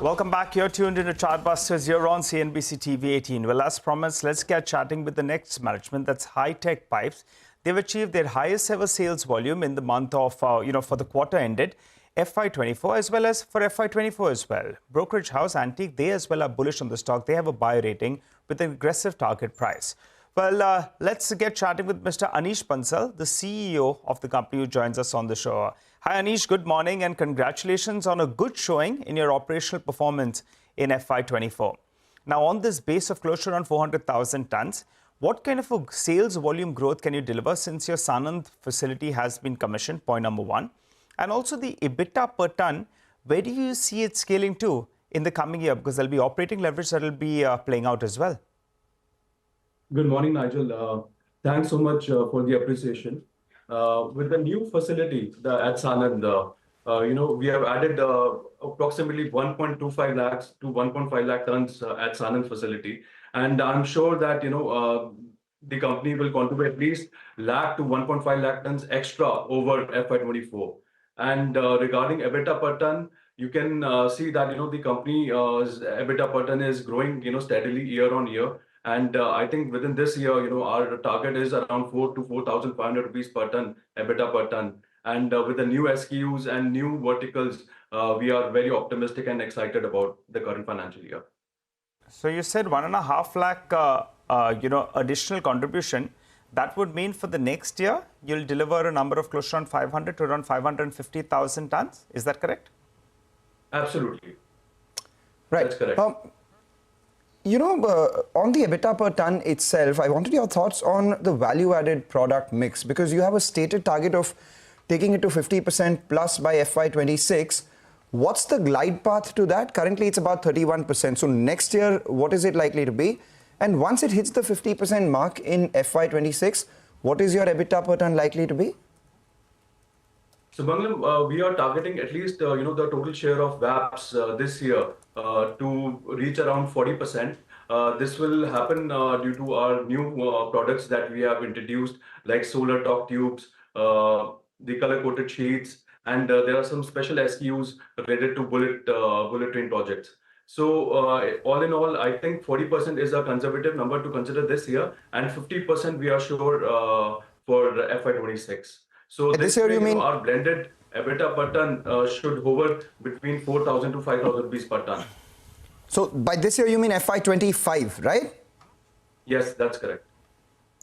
Welcome back. You're tuned into Chartbusters here on CNBC TV18. Well, as promised, let's get chatting with the next management. That's Hi-TechPipes. They've achieved their highest ever sales volume in the month of, for the quarter ended FY24 as well as for FY24 as well. Brokerage house Antique, they as well are bullish on the stock. They have a buy rating with an aggressive target price. Well, let's get chatting with Mr. Anish Bansal, the CEO of the company, who joins us on the show. Hi, Anish. Good morning and congratulations on a good showing in your operational performance in FY24. Now, on this base of close to around 400,000 tons, what kind of a sales volume growth can you deliver since your Sanand facility has been commissioned, point number one? And also the EBITDA per ton, where do you see it scaling to in the coming year? Because there'll be operating leverage that will be playing out as well. Good morning, Nigel. Thanks so much for the appreciation. With the new facility at Sanand, we have added approximately 1.25 lakhs to 1.5 lakh tons at Sanand facility. And I'm sure that, the company will contribute at least lakh to 1.5 lakh tons extra over FY24. And regarding EBITDA per ton, you can see that, the company's EBITDA per ton is growing, steadily year on year. And I think within this year, our target is around 4 to 4,500 rupees per ton, EBITDA per ton. And with the new SKUs and new verticals, we are very optimistic and excited about the current financial year. So you said 1.5 lakh, additional contribution. That would mean for the next year, you'll deliver a number of close to around 500 to around 550,000 tons. Is that correct? Absolutely. Right. That's correct. On the EBITDA per ton itself, I wanted your thoughts on the value-added product mix, because you have a stated target of taking it to 50% plus by FY26. What's the glide path to that? Currently, it's about 31%. So next year, what is it likely to be? And once it hits the 50% mark in FY26, what is your EBITDA per ton likely to be? So, Mangalam, we are targeting at least, the total share of VAPs this year to reach around 40%. This will happen due to our new products that we have introduced, like solar torque tubes, the color-coated sheets, and there are some special SKUs related to bullet train projects. So, all in all, I think 40% is a conservative number to consider this year, and 50% we are sure for FY26. So this year, you mean our blended EBITDA per ton should hover between 4,000 to 5,000 rupees per ton. So by this year, you mean FY25, right? Yes, that's correct.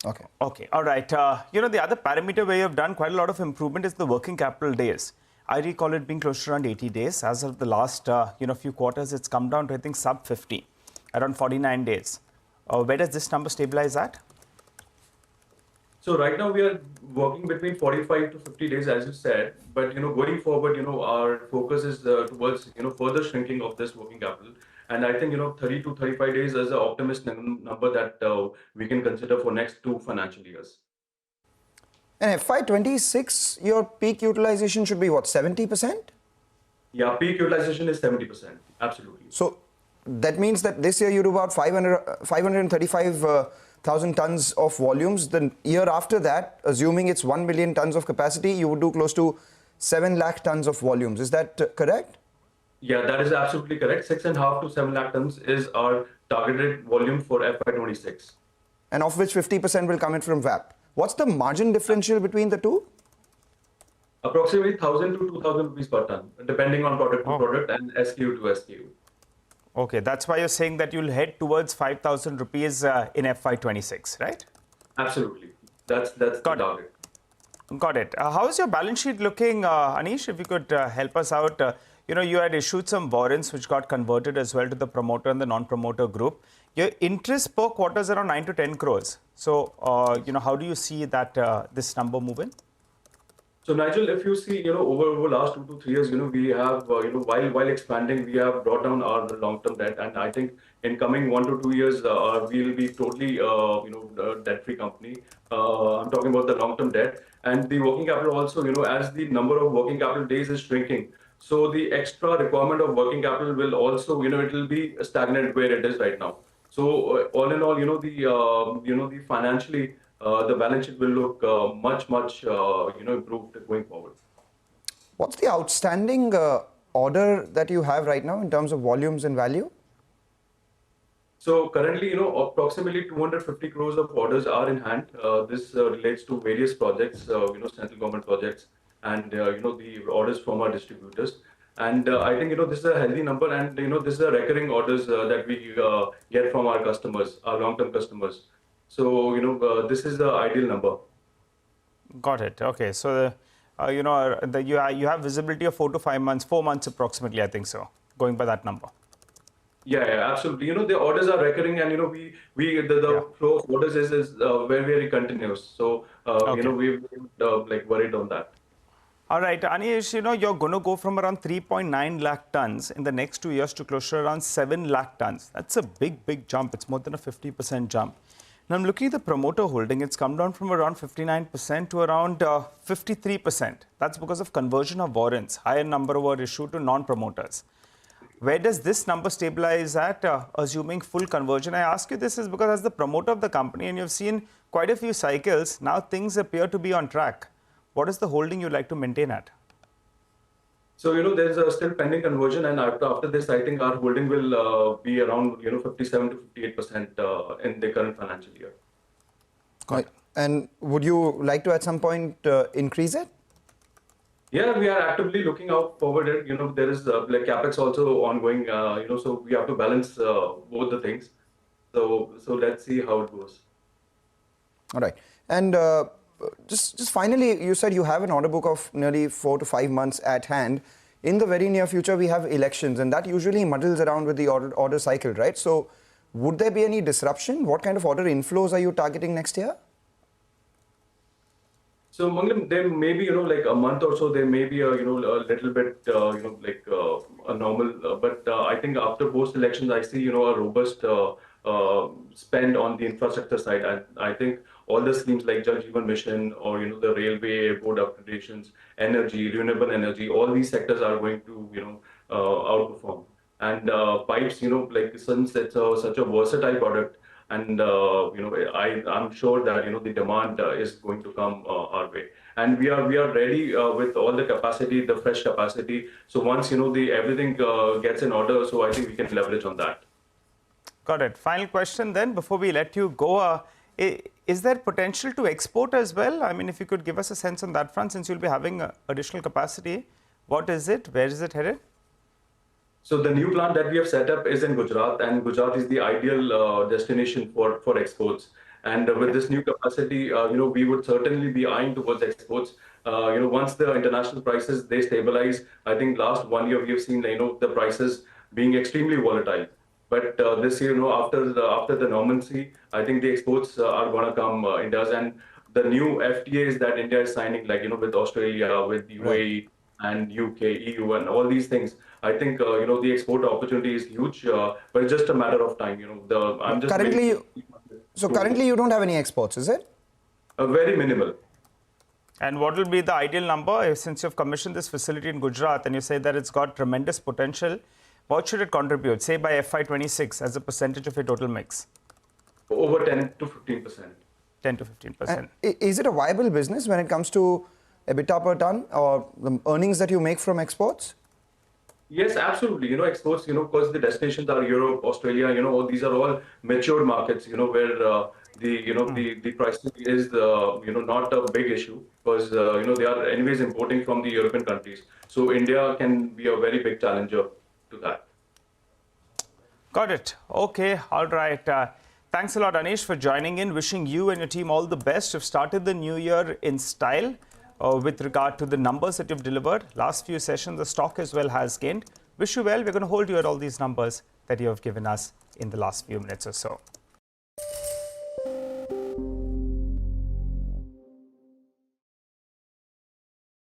Okay. Okay. All right. The other parameter where you've done quite a lot of improvement is the working capital days. I recall it being close to around 80 days. As of the last, few quarters, it's come down to, I think, sub 50, around 49 days. Where does this number stabilize at? So right now we are working between 45 to 50 days, as you said. But, going forward, our focus is towards, further shrinking of this working capital. And I think, 30 to 35 days is an optimistic number that we can consider for next 2 financial years. And FY26, your peak utilization should be what, 70%? Yeah, peak utilization is 70%. Absolutely. So that means that this year you do about 535,000 tons of volumes. The year after that, assuming it's 1 million tons of capacity, you would do close to 7 lakh tons of volumes. Is that correct? Yeah, that is absolutely correct. 6.5 to 7 lakh tons is our targeted volume for FY26. And of which 50% will come in from VAP. What's the margin differential between the two? Approximately 1,000 to 2,000 rupees per ton, depending on product to product and SKU to SKU. Okay, that's why you're saying that you'll head towards 5,000 rupees in FY26, right? Absolutely. That's the target. Got it. How is your balance sheet looking, Anish? If you could help us out. You had issued some warrants which got converted as well to the promoter and the non-promoter group. Your interest per quarter is around 9 to 10 crores. So, how do you see that this number moving? So, Nigel, if you see, over the last 2 to 3 years, we have, while expanding, we have brought down our long-term debt. And I think in coming 1 to 2 years, we will be totally, debt-free company. I'm talking about the long-term debt. And the working capital also, as the number of working capital days is shrinking. So the extra requirement of working capital will also, it will be stagnant where it is right now. So all in all, the financially, the balance sheet will look much improved going forward. What's the outstanding order that you have right now in terms of volumes and value? So currently, approximately 250 crores of orders are in hand. This relates to various projects, central government projects, and the orders from our distributors. And I think this is a healthy number, and this is a recurring orders that we get from our customers, our long-term customers. So this is the ideal number. Got it. Okay. So, you have visibility of 4 to 5 months, 4 months approximately, I think so, going by that number. Yeah, absolutely. The orders are recurring, and the flow of orders is very continuous. So we're like worried on that. All right, Anish, you're going to go from around 3.9 lakh tons in the next 2 years to close to around 7 lakh tons. That's a big jump. It's more than a 50% jump. Now, I'm looking at the promoter holding. It's come down from around 59% to around 53%. That's because of conversion of warrants. Higher number were issued to non-promoters. Where does this number stabilize at, assuming full conversion? I ask you this is because as the promoter of the company, and you've seen quite a few cycles, now things appear to be on track. What is the holding you'd like to maintain at? So, there's a still pending conversion, and after this, I think our holding will be around, 57 to 58% in the current financial year. Right. And would you like to at some point increase it? Yeah, we are actively looking out forward. There is like capex also ongoing. So we have to balance both the things. So let's see how it goes. All right. And just finally, you said you have an order book of nearly 4 to 5 months at hand. In the very near future, we have elections, and that usually muddles around with the order cycle, right? So would there be any disruption? What kind of order inflows are you targeting next year? So Mangalam, there may be, like a month or so, there may be a little bit, a normal. But I think after post-elections, I see, a robust spend on the infrastructure side. And I think all the schemes like Jal Jeevan Mission or, the railway, airport upgradations, energy, renewable energy, all these sectors are going to, outperform. And pipes, since it's such a versatile product, and I'm sure that the demand is going to come our way, and we are ready with all the capacity, the fresh capacity. So once everything gets in order, so I think we can leverage on that. Got it. Final question then before we let you go. Is there potential to export as well? I mean, if you could give us a sense on that front, since you'll be having additional capacity, what is it? Where is it headed? So the new plant that we have set up is in Gujarat, and Gujarat is the ideal destination for exports. And with this new capacity, we would certainly be eyeing towards exports. Once the international prices they stabilize, I think last 1 year we have seen the prices being extremely volatile. But this year, after the normalcy, I think the exports are going to come India's, and the new FTAs that India is signing, like with Australia, with UAE. And UK, EU, and all these things. I think the export opportunity is huge, but it's just a matter of time. I'm just currently you don't have any exports, is it? Very minimal. And what will be the ideal number since you've commissioned this facility in Gujarat and you say that it's got tremendous potential? What should it contribute, say by FY26 as a percentage of your total mix? Over 10 to 15%. 10 to 15%. Is it a viable business when it comes to EBITDA per ton or the earnings that you make from exports? Yes, absolutely. Exports, because the destinations are Europe, Australia, these are all mature markets, where the pricing is, not a big issue because, they are anyways importing from the European countries. So India can be a very big challenger to that. Got it. Okay. All right. Thanks a lot, Anish, for joining in. Wishing you and your team all the best. You've started the new year in style. With regard to the numbers that you've delivered. Last few sessions, the stock as well has gained. Wish you well. We're going to hold you at all these numbers that you have given us in the last few minutes or so.